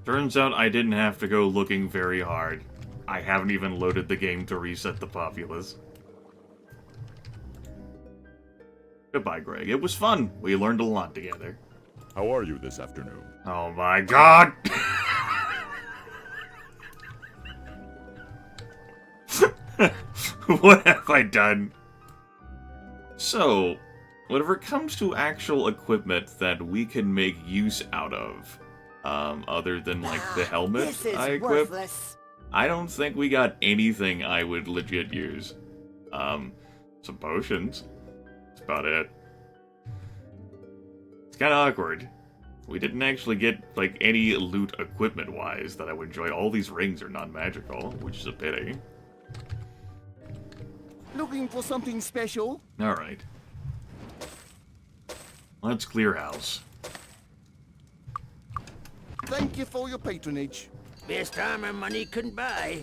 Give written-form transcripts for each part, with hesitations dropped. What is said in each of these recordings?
Turns out I didn't have to go looking very hard. I haven't even loaded the game to reset the populace. Goodbye, Greg. It was fun. We learned a lot together. How are you this afternoon? Oh my god! What have I done? So, whenever it comes to actual equipment that we can make use out of, other than, like, the helmet I equip, I don't think we got anything I would legit use. Some potions. That's about it. It's kinda awkward. We didn't actually get, like, any loot equipment-wise that I would enjoy. All these rings are non-magical, which is a pity. Looking for something special? Alright. Let's clear house. Thank you for your patronage. Best armor money can buy.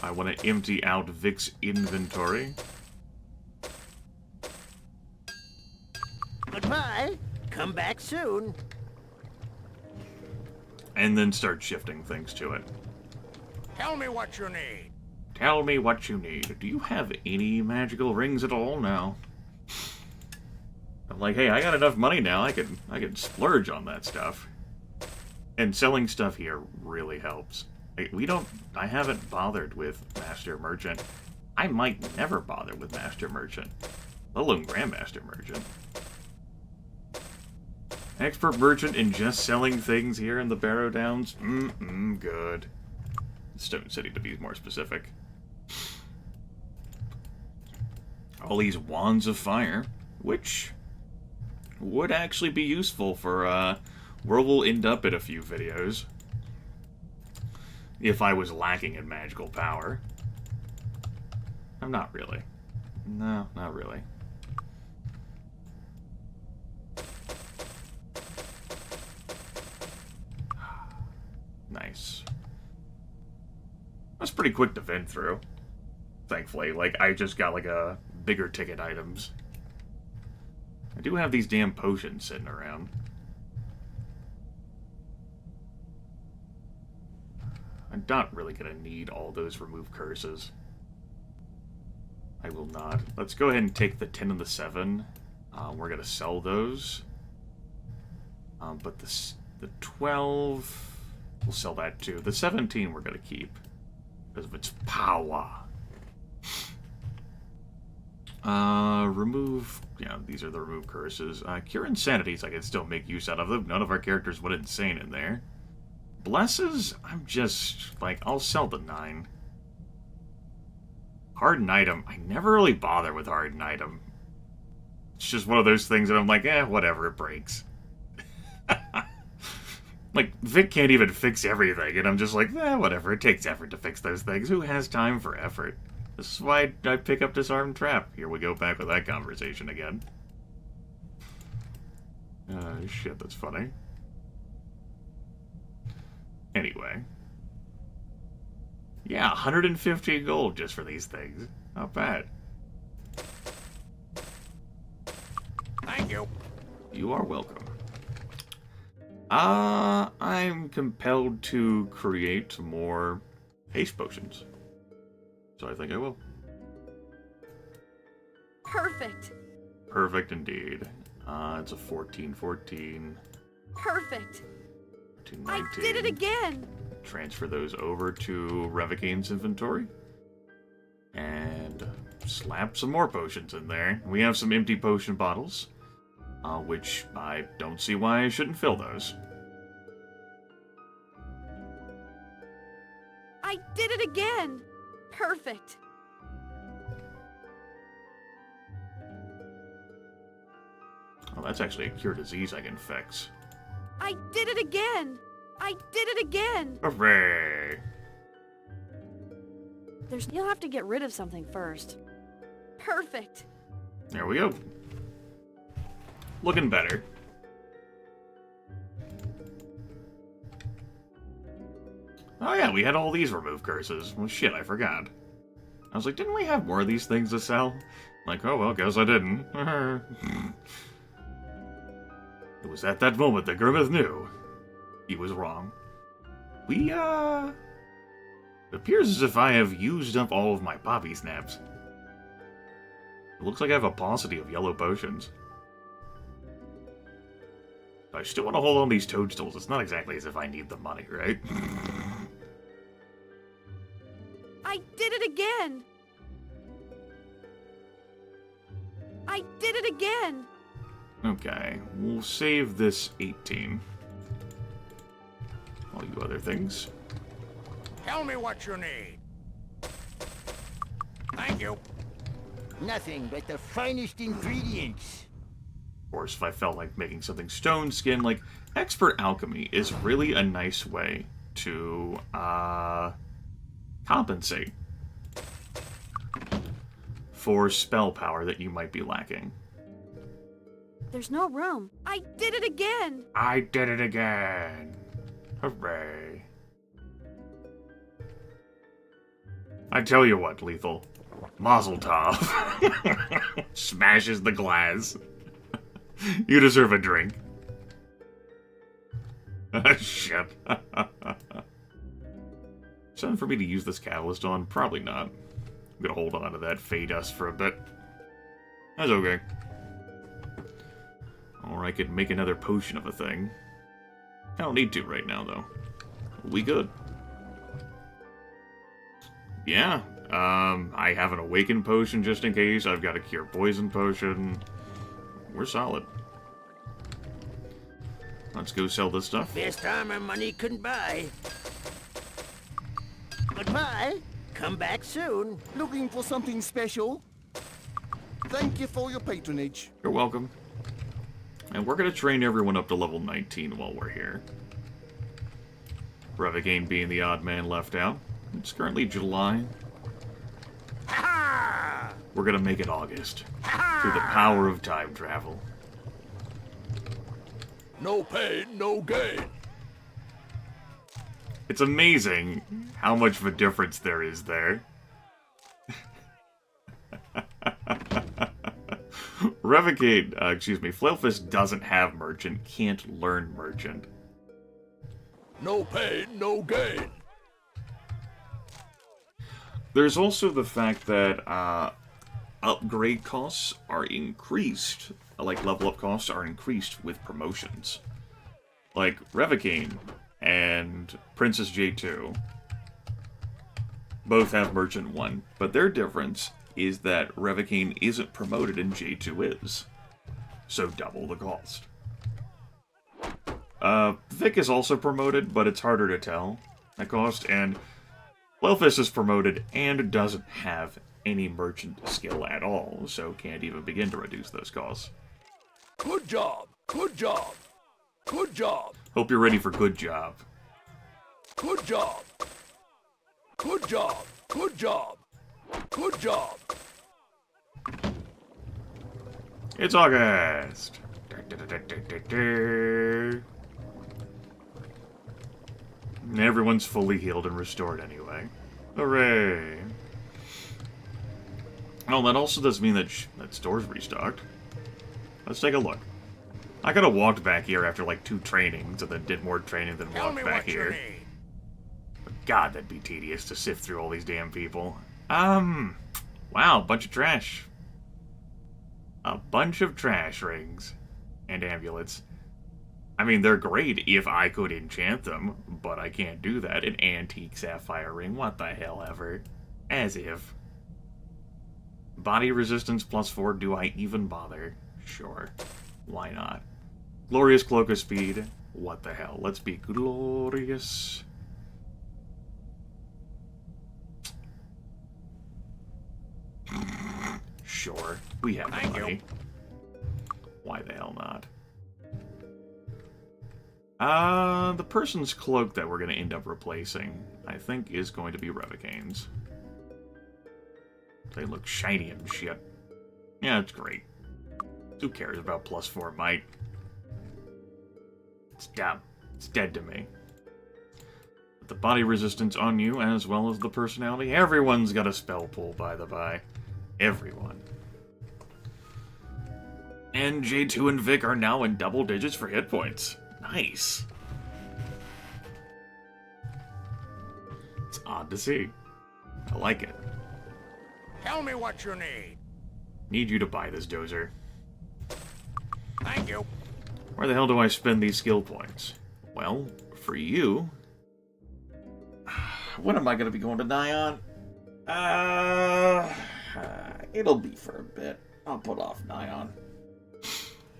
I want to empty out Vic's inventory. Goodbye. Come back soon. And then start shifting things to it. Tell me what you need. Tell me what you need. Do you have any magical rings at all now? I'm like, hey, I got enough money now. I could splurge on that stuff. And selling stuff here really helps. I haven't bothered with Master Merchant. I might never bother with Master Merchant. Let alone Grandmaster Merchant. Expert Merchant in just selling things here in the Barrow Downs? Good. Stone City to be more specific. All these Wands of Fire, which would actually be useful for, where we'll end up in a few videos. If I was lacking in magical power. I'm not really. No, not really. Nice. That's pretty quick to vent through. Thankfully. Like, I just got, like, a bigger ticket items. I do have these damn potions sitting around. I'm not really gonna need all those remove curses. I will not. Let's go ahead and take the 10 and the 7. We're gonna sell those. But the 12... we'll sell that too. The 17 we're gonna keep. Because of its power. Remove... yeah, these are the remove curses. Cure Insanities I can still make use out of them. None of our characters went insane in there. Blesses, I'm just... like, I'll sell the 9. Hardened Item, I never really bother with Hardened Item. It's just one of those things that I'm like, whatever, it breaks. Like, Vic can't even fix everything, and I'm just like, whatever, it takes effort to fix those things. Who has time for effort? This is why I pick up Disarmed Trap. Here we go back with that conversation again. Shit, that's funny. Anyway. Yeah, 150 gold just for these things. Not bad. Thank you. You are welcome. I'm compelled to create more haste potions. So I think I will. Perfect. Perfect indeed. It's a 14. Perfect. 19. I did it again. Transfer those over to Revocane's inventory. And slap some more potions in there. We have some empty potion bottles. Which I don't see why I shouldn't fill those. I did it again. Perfect. Oh, that's actually a cure disease I can fix. I did it again. I did it again. Hooray! You'll have to get rid of something first. Perfect. There we go. Looking better. Oh yeah, we had all these remove curses. Well, shit, I forgot. I was like, didn't we have more of these things to sell? Like, oh well, guess I didn't. It was at that moment that Grimith knew. He was wrong. It appears as if I have used up all of my poppy snaps. It looks like I have a paucity of yellow potions. I still want to hold on these toadstools. It's not exactly as if I need the money, right? I did it again! I did it again! Okay, we'll save this 18. All you other things. Tell me what you need. Thank you. Nothing but the finest ingredients. Of course, if I felt like making something stone skin, like, expert alchemy is really a nice way to, compensate for spell power that you might be lacking. There's no room. I did it again! I did it again! Hooray. I tell you what, Lethal. Mazel tov. Smashes the glass. You deserve a drink. Shit. Something for me to use this catalyst on? Probably not. I'm gonna hold on to that Fey Dust for a bit. That's okay. Or I could make another potion of a thing. I don't need to right now, though. We good. Yeah. I have an Awaken potion just in case. I've got a Cure Poison potion. We're solid. Let's go sell this stuff. Best armor money couldn't buy. Goodbye. Come back soon. Looking for something special? Thank you for your patronage. You're welcome. And we're going to train everyone up to level 19 while we're here. Revigane being the odd man left out. It's currently July. Ha! We're going to make it August. Through the power of time travel. No pain, no gain. It's amazing how much of a difference there is there. Revigane, Flailfist doesn't have Merchant, can't learn Merchant. No pain, no gain. There's also the fact that upgrade costs are increased. Like, level up costs are increased with promotions. Like, Revigane and Princess J2 both have Merchant 1, but their difference is that Revigane isn't promoted and J2 is. So double the cost. Vic is also promoted, but it's harder to tell the cost, and Flailfist is promoted and doesn't have any merchant skill at all, so can't even begin to reduce those costs. Good job, good job, good job, Hope you're ready for good job. good job, good job, good job, good job. It's August! Everyone's fully healed and restored anyway. Hooray! Oh, that also does mean that that store's restocked. Let's take a look. I could have walked back here after like 2 trainings and then did more training than Tell me walked back what you here. need. But God, that'd be tedious to sift through all these damn people. Wow, bunch of trash. A bunch of trash rings. And amulets. I mean, they're great if I could enchant them, but I can't do that. An antique sapphire ring, what the hell ever. As if. Body resistance +4, do I even bother? Sure. Why not? Glorious Cloak of Speed, what the hell. Let's be glorious. Sure, we have the Thank you. money. Why the hell not? The person's cloak that we're going to end up replacing, I think, is going to be Revigane's. They look shiny and shit. Yeah, it's great. Who cares about +4 might? It's dumb. It's dead to me. But the body resistance on you, as well as the personality, everyone's got a spell pool, by the by. Everyone. And J2 and Vic are now in double digits for hit points. Nice. That's odd to see. I like it. Tell me what you need. Need you to buy this dozer. Thank you. Where the hell do I spend these skill points? Well, for you... When am I going to be going to Nyan? It'll be for a bit. I'll put off Nyan.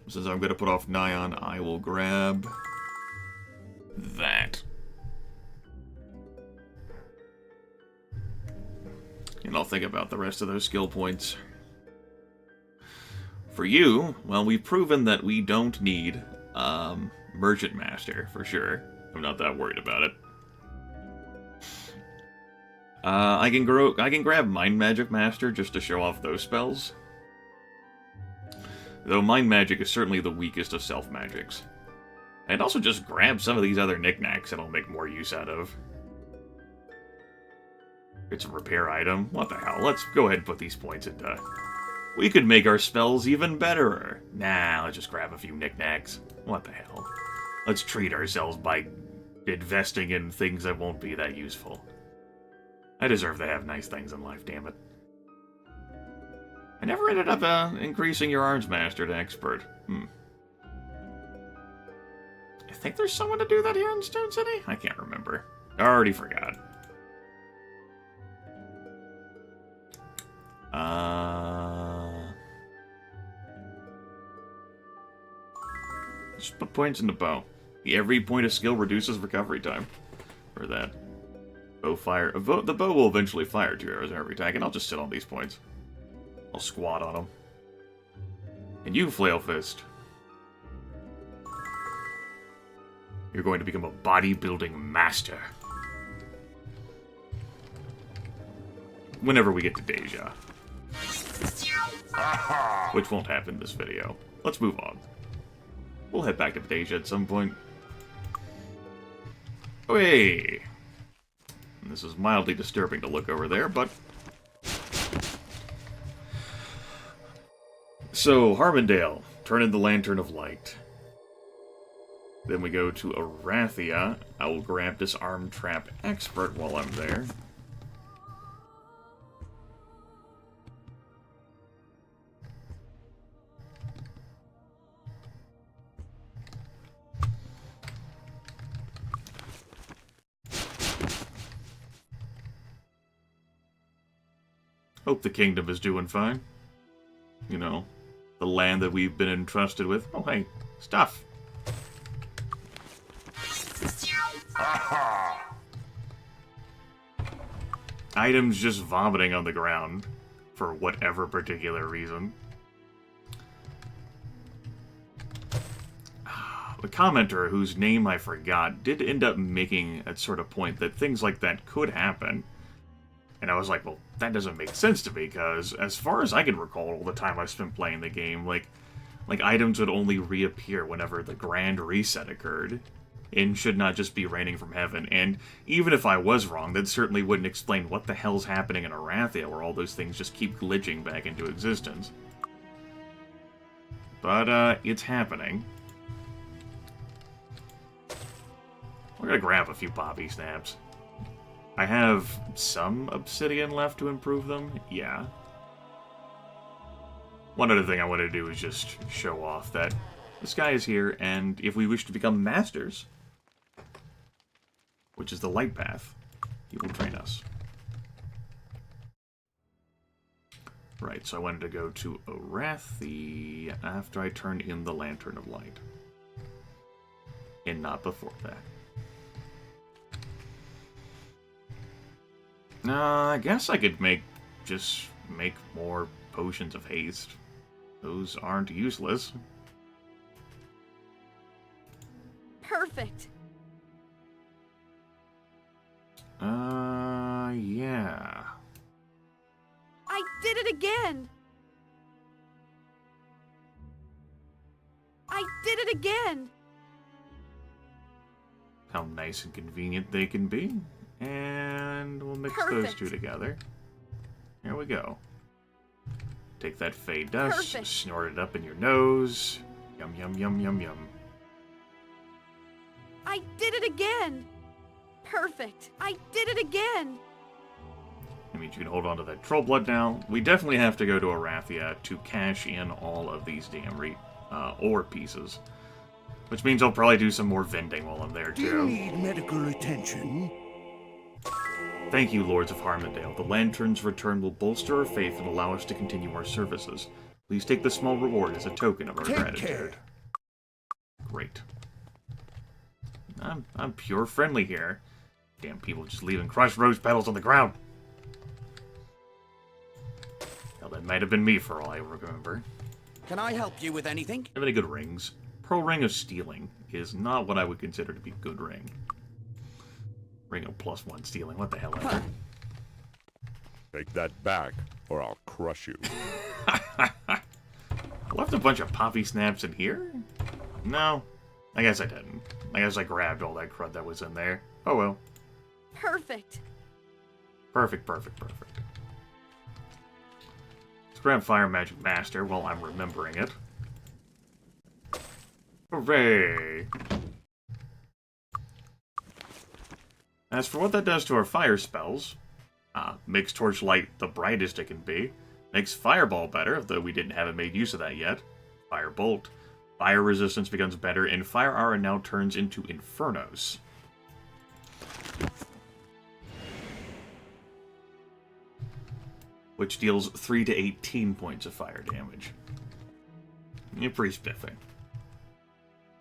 Since I'm going to put off Nyan, I will grab... that. And I'll think about the rest of those skill points. For you, well, we've proven that we don't need Merchant Master, for sure. I'm not that worried about it. I can grab Mind Magic Master just to show off those spells. Though Mind Magic is certainly the weakest of Self Magics. I'd also just grab some of these other knickknacks that I'll make more use out of. It's a repair item. What the hell? Let's go ahead and put these points into... We could make our spells even better. Nah, let's just grab a few knickknacks. What the hell? Let's treat ourselves by investing in things that won't be that useful. I deserve to have nice things in life, damn it. I never ended up increasing your Arms Master to Expert. I think there's someone to do that here in Stone City? I can't remember. I already forgot. Just put points in the bow. Every point of skill reduces recovery time. For that. Bow fire. The bow will eventually fire 2 arrows in every attack, and I'll just sit on these points. I'll squat on them. And you, Flail Fist. You're going to become a bodybuilding master. Whenever we get to Deja. Which won't happen in this video. Let's move on. We'll head back to Deja at some point. Oh, hey! This is mildly disturbing to look over there, but... So, Harmondale. Turn in the Lantern of Light. Then we go to Arathia. I will grab Disarm Trap Expert while I'm there. Hope the kingdom is doing fine. You know, the land that we've been entrusted with. Oh, hey, stuff. Items just vomiting on the ground for whatever particular reason. The commenter, whose name I forgot, did end up making a sort of point that things like that could happen. And I was like, well, that doesn't make sense to me, because as far as I can recall all the time I've spent playing the game, like items would only reappear whenever the grand reset occurred, and should not just be raining from heaven. And even if I was wrong, that certainly wouldn't explain what the hell's happening in Arathia, where all those things just keep glitching back into existence. But, it's happening. We're gonna grab a few poppy snaps. I have some obsidian left to improve them, yeah. One other thing I want to do is just show off that this guy is here, and if we wish to become masters, which is the light path, he will train us. Right, so I wanted to go to Arathi after I turn in the Lantern of Light. And not before that. I guess I could just make more potions of haste. Those aren't useless. Perfect. Yeah. I did it again. I did it again. How nice and convenient they can be. And we'll mix those two together. Here we go. Take that Fey dust, snort it up in your nose. Yum, yum, yum, yum, yum. I did it again. Perfect. I did it again. That means you can hold on to that troll blood now. We definitely have to go to Arathia to cash in all of these damn ore pieces. Which means I'll probably do some more vending while I'm there, Do you too. need medical attention? Thank you, Lords of Harmondale. The Lantern's return will bolster our faith and allow us to continue our services. Please take the small reward as a token of our Take gratitude. care. Great. I'm pure friendly here. Damn people just leaving crushed rose petals on the ground. Hell, that might have been me for all I remember. Can I help you with anything? Have any good rings? Pearl Ring of Stealing is not what I would consider to be a good ring. Ring of +1 stealing, what the hell ever. Take that back, or I'll crush you. I left a bunch of poppy snaps in here? No, I guess I didn't. I guess I grabbed all that crud that was in there. Oh well. Perfect. Perfect, perfect, perfect. Let's grab Fire Magic Master while I'm remembering it. Hooray! As for what that does to our fire spells, makes Torchlight the brightest it can be, makes Fireball better, though we didn't have made use of that yet, Firebolt, fire resistance becomes better, and Fire Aura now turns into Infernos. Which deals 3 to 18 points of fire damage. Yeah, pretty spiffy.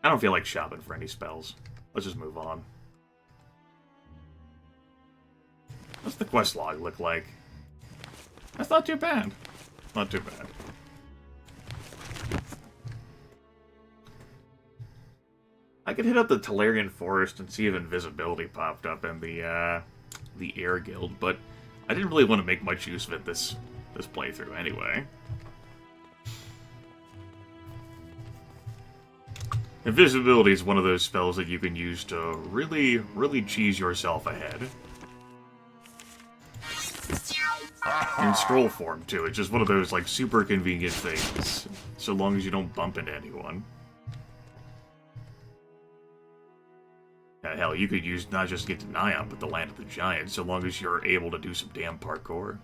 I don't feel like shopping for any spells. Let's just move on. What's the quest log look like? That's not too bad. Not too bad. I could hit up the Talarian Forest and see if invisibility popped up in the Air Guild, but I didn't really want to make much use of it this playthrough anyway. Invisibility is one of those spells that you can use to really, really cheese yourself ahead. In scroll form, too. It's just one of those, like, super convenient things. So long as you don't bump into anyone. Hell, you could use not just to get to Niam, but the Land of the Giants, so long as you're able to do some damn parkour.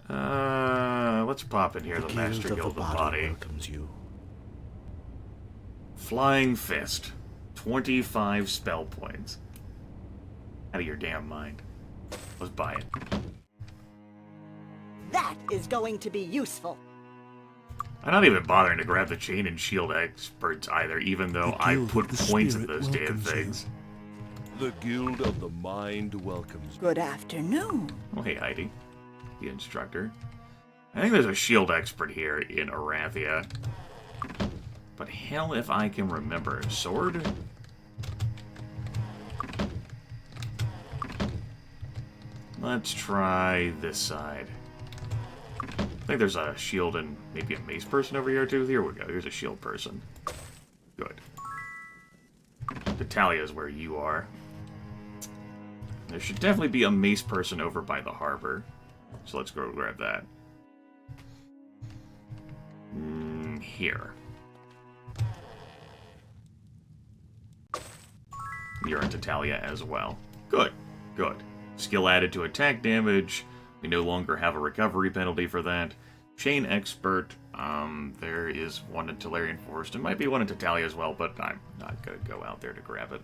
Let's pop in here, the Master Guild of the Body. Welcomes you. Flying Fist. 25 spell points. Out of your damn mind. Let's buy it. That is going to be useful. I'm not even bothering to grab the Chain and Shield experts either, even though I put points in those damn things. The Guild of the Mind welcomes you. Good afternoon. Oh, hey, Heidi. The instructor. I think there's a Shield expert here in Arathia. But hell if I can remember. Sword? Let's try this side. I think there's a shield and maybe a mace person over here too. Here we go. Here's a shield person. Good. Natalia is where you are. There should definitely be a mace person over by the harbor. So let's go grab that. Here. You're in Natalia as well. Good. Good. Skill added to attack damage. We no longer have a recovery penalty for that. Chain Expert. There is one in Talarian Forest. There might be one in Tatalia as well, but I'm not going to go out there to grab it.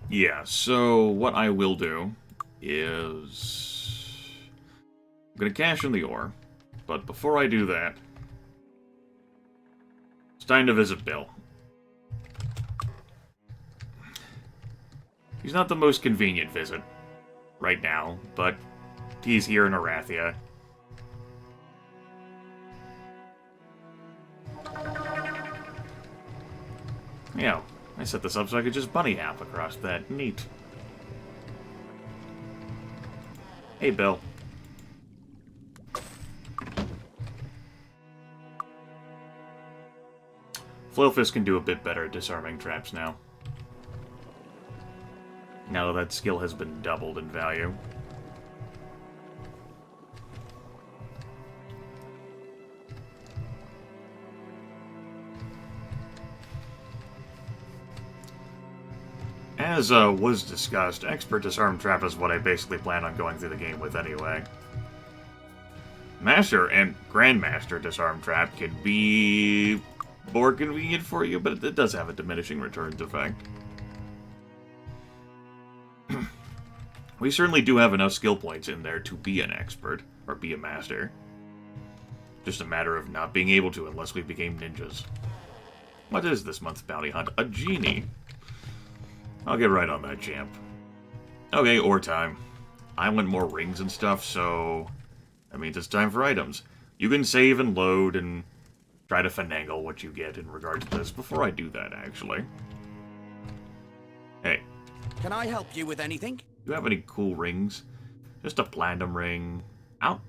Yeah, so what I will do is... I'm going to cash in the ore, but before I do that, it's time to visit Bill. He's not the most convenient visit right now, but he's here in Arathia. Yeah, I set this up so I could just bunny hop across that. Neat. Hey, Bill. Flailfist can do a bit better at disarming traps now. Now that skill has been doubled in value. As was discussed, Expert Disarm Trap is what I basically plan on going through the game with anyway. Master and Grandmaster Disarm Trap can be more convenient for you, but it does have a diminishing returns effect. We certainly do have enough skill points in there to be an expert, or be a master. Just a matter of not being able to unless we became ninjas. What is this month's bounty hunt? A genie. I'll get right on that, champ. Okay, ore time. I want more rings and stuff, so that means it's time for items. You can save and load and try to finagle what you get in regards to this before I do that, actually. Hey. Can I help you with anything? Do you have any cool rings? Just a platinum ring. Ow.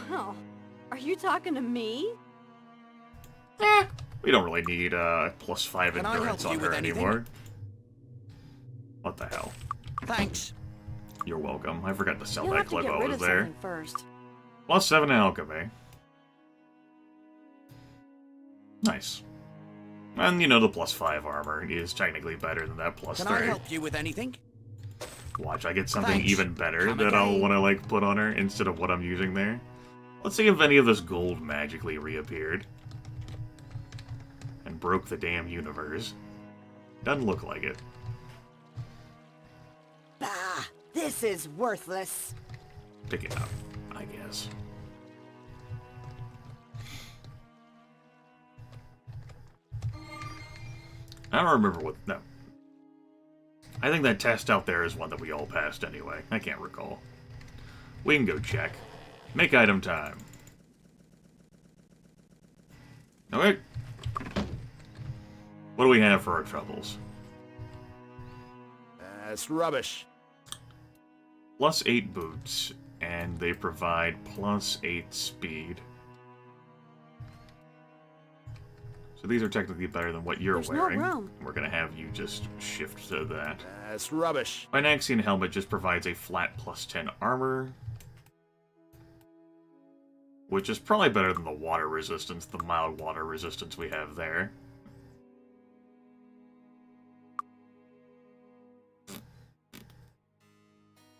Wow. Are you talking to me? We don't really need +5 Can I endurance help on you her with anything? anymore. What the hell? Thanks. You're welcome. I forgot to sell You'll that have to clip get while I rid was of there. something first. +7 alchemy. Nice. And, you know, the +5 armor is technically better than that +3. Can I help you with anything? Watch, I get something Thanks. even better Come that I'll again. want to, like, put on her instead of what I'm using there. Let's see if any of this gold magically reappeared. And broke the damn universe. Doesn't look like it. Bah, this is worthless. Pick it up, I guess. I don't remember what... No. I think that test out there is one that we all passed anyway. I can't recall. We can go check. Make item time. Okay. What do we have for our troubles? That's rubbish. +8 boots, and they provide +8 speed. So these are technically better than what you're There's no wearing. room. We're gonna have you just shift to that. That's rubbish. Finaxian helmet just provides a flat +10 armor, which is probably better than the water resistance, the mild water resistance we have there.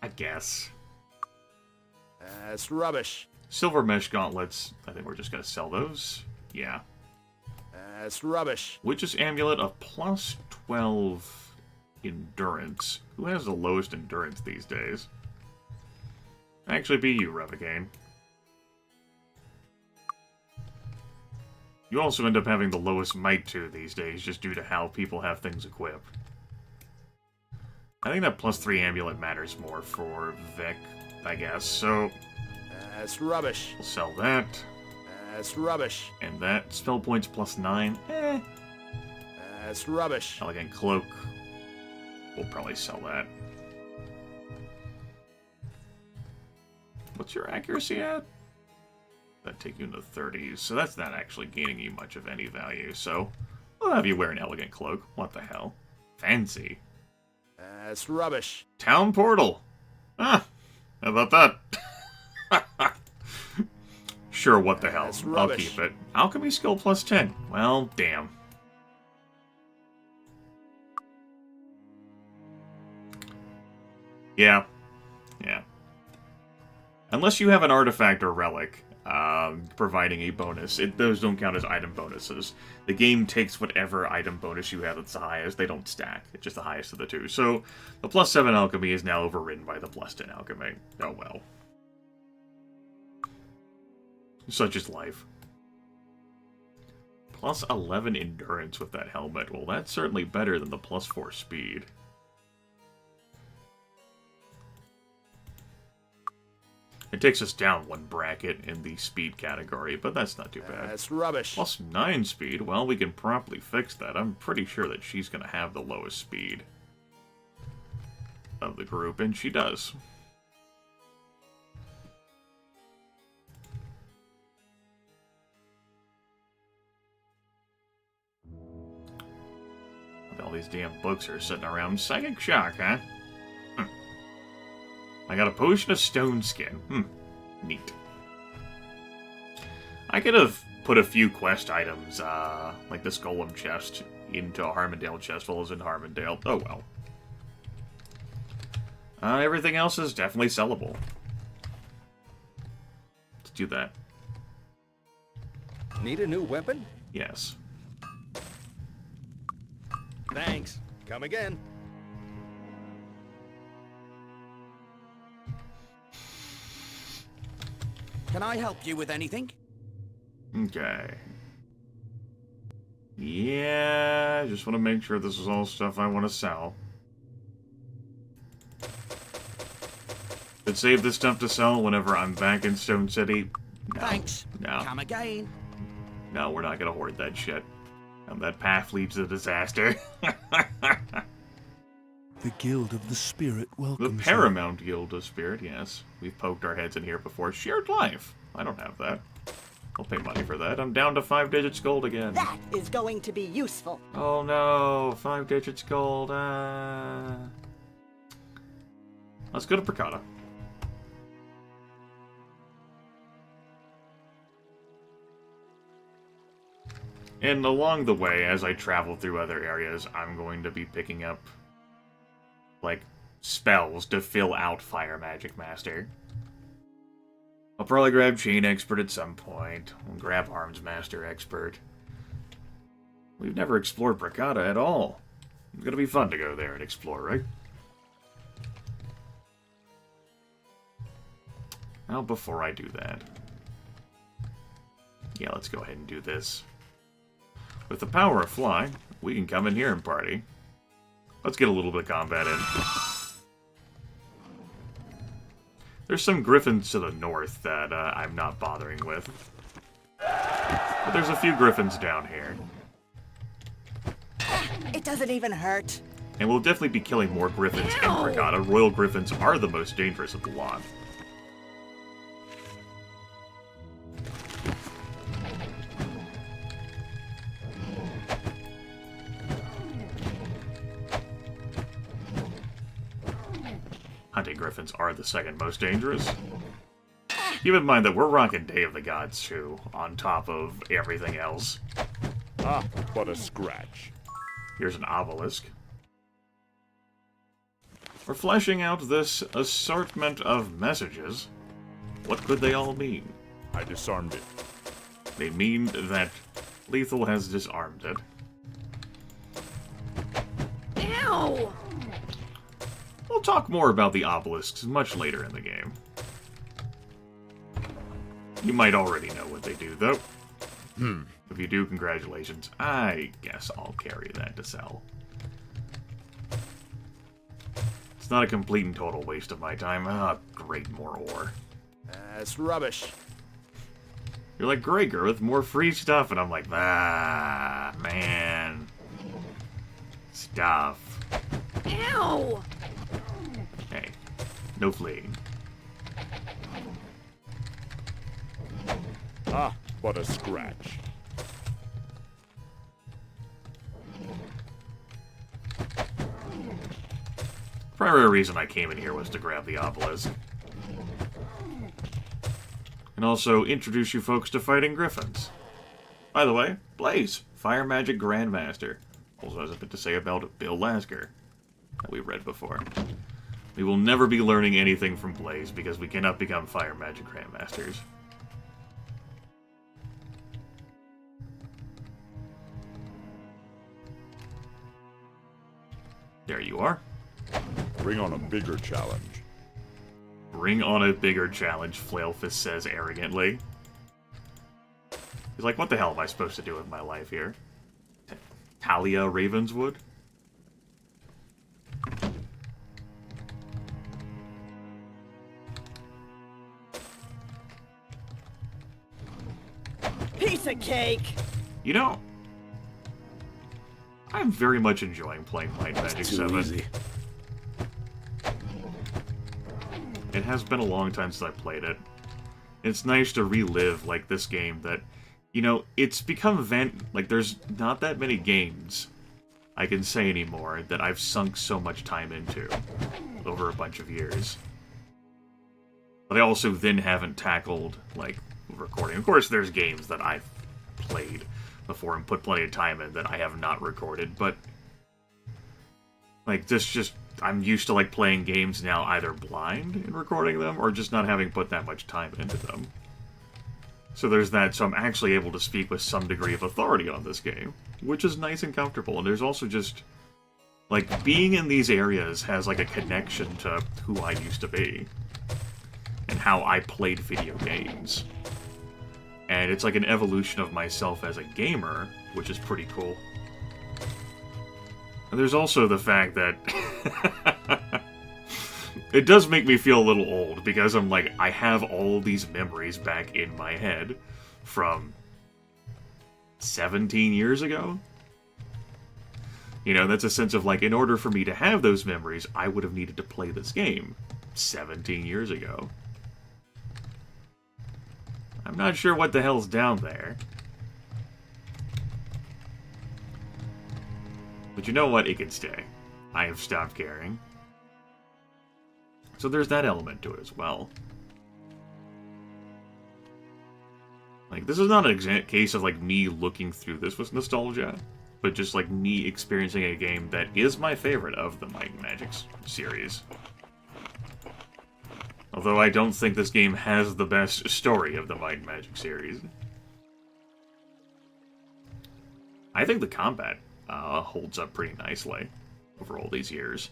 I guess. That's rubbish. Silver mesh gauntlets, I think we're just gonna sell those. Yeah. That's rubbish. Witch's amulet of +12 endurance. Who has the lowest endurance these days? Actually be you, Revocane. You also end up having the lowest might too these days, just due to how people have things equipped. I think that +3 amulet matters more for Vic, I guess, so That's rubbish. we'll sell that. That's rubbish. And that, spell points +9. That's rubbish. Elegant cloak. We'll probably sell that. What's your accuracy at? That'd take you into 30s, so that's not actually gaining you much of any value, so we'll have you wear an elegant cloak. What the hell? Fancy. That's rubbish. Town portal. Ah, how about that? Sure, what the hell. That's I'll rubbish. keep it. Alchemy skill +10. Well, damn. Yeah. Yeah. Unless you have an artifact or relic providing a bonus, those don't count as item bonuses. The game takes whatever item bonus you have that's the highest. They don't stack. It's just the highest of the two. So the +7 alchemy is now overridden by the +10 alchemy. Oh well. Such is life. +11 endurance with that helmet. Well, that's certainly better than the +4 speed. It takes us down one bracket in the speed category, but that's not too bad. That's rubbish. +9 speed, well, we can promptly fix that. I'm pretty sure that she's going to have the lowest speed of the group, and she does. All these damn books are sitting around. Psychic shock, huh? I got a potion of stone skin. Neat. I could have put a few quest items, like this golem chest, into a Harmondale chest while I was in Harmondale. Oh well. Everything else is definitely sellable. Let's do that. Need a new weapon? Yes. Thanks. Come again. Can I help you with anything? Okay. Yeah, I just want to make sure this is all stuff I want to sell. Could save this stuff to sell whenever I'm back in Stone City. No. Thanks. No. Come again. No, we're not gonna hoard that shit. And that path leads to disaster. The Guild of the Spirit The welcomes you. Paramount Guild of Spirit, yes. We've poked our heads in here before. Shared life. I don't have that. I'll pay money for that. I'm down to 5 digits gold again. That is going to be useful. Oh no, 5 digits gold. Let's go to Bracada. And along the way, as I travel through other areas, I'm going to be picking up, like, spells to fill out Fire Magic Master. I'll probably grab Chain Expert at some point. I'll grab Arms Master Expert. We've never explored Bracada at all. It's gonna be fun to go there and explore, right? Now, before I do that... Yeah, let's go ahead and do this. With the power of fly, we can come in here and party. Let's get a little bit of combat in. There's some griffins to the north that I'm not bothering with. But there's a few griffins down here. It doesn't even hurt. And we'll definitely be killing more griffins in Bracada. Royal griffins are the most dangerous of the lot. Hunting griffins are the second most dangerous. Keep in mind that we're rocking Day of the Gods too, on top of everything else. Ah, but a scratch. Here's an obelisk. We're fleshing out this assortment of messages. What could they all mean? I disarmed it. They mean that Lethal has disarmed it. Ow! We'll talk more about the obelisks much later in the game. You might already know what they do, though. If you do, congratulations. I guess I'll carry that to sell. It's not a complete and total waste of my time. Ah, great, more ore. That's rubbish. You're like, great, with more free stuff, and I'm like, ah, man. Stuff. Ow! Hey, no fleeing. Ah, but a scratch. Primary reason I came in here was to grab the obelisk. And also introduce you folks to fighting griffins. By the way, Blaze, Fire Magic Grandmaster. Also has a bit to say about Bill Lasker, that we've read before. We will never be learning anything from Blaze because we cannot become Fire Magic Grandmasters. There you are. Bring on a bigger challenge. Bring on a bigger challenge, Flailfist says arrogantly. He's like, what the hell am I supposed to do with my life here? Talia Ravenswood? Piece of cake. You know, I'm very much enjoying playing Might Magic 7. It has been a long time since I played it. It's nice to relive, like, this game that, you know, it's become like, there's not that many games I can say anymore that I've sunk so much time into over a bunch of years. But I also then haven't tackled, like, recording. Of course, there's games that I've played before and put plenty of time in that I have not recorded, but, like, this just... I'm used to, like, playing games now either blind and recording them, or just not having put that much time into them. So there's that, so I'm actually able to speak with some degree of authority on this game, which is nice and comfortable. And there's also just... like, being in these areas has, like, a connection to who I used to be. And how I played video games. And it's like an evolution of myself as a gamer, which is pretty cool. And there's also the fact that... it does make me feel a little old, because I'm like, I have all these memories back in my head from 17 years ago? You know, that's a sense of, like, in order for me to have those memories, I would have needed to play this game 17 years ago. I'm not sure what the hell's down there. But you know what? It can stay. I have stopped caring. So there's that element to it as well. Like, this is not an case of, like, me looking through this with nostalgia, but just, like, me experiencing a game that is my favorite of the Might and Magic series. Although I don't think this game has the best story of the Might and Magic series. I think the combat holds up pretty nicely over all these years.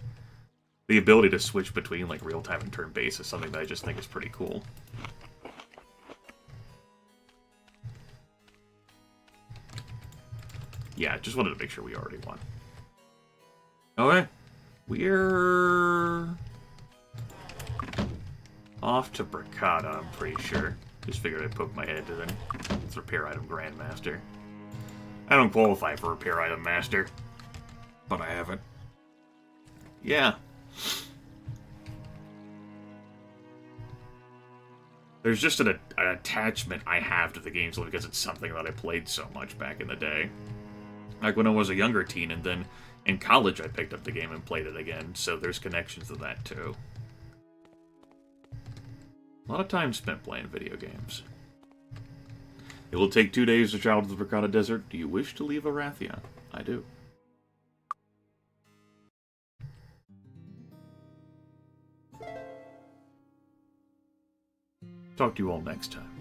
The ability to switch between, like, real-time and turn-based is something that I just think is pretty cool. Yeah, just wanted to make sure we already won. Okay. We're... off to Bracada, I'm pretty sure. Just figured I'd poke my head to the Repair Item Grandmaster. I don't qualify for Repair Item Master, but I haven't. Yeah. There's just an attachment I have to the game simply because it's something that I played so much back in the day. Like when I was a younger teen, and then in college I picked up the game and played it again, so there's connections to that too. A lot of time spent playing video games. It will take 2 days to travel to the Bracada Desert. Do you wish to leave Arathia? I do. Talk to you all next time.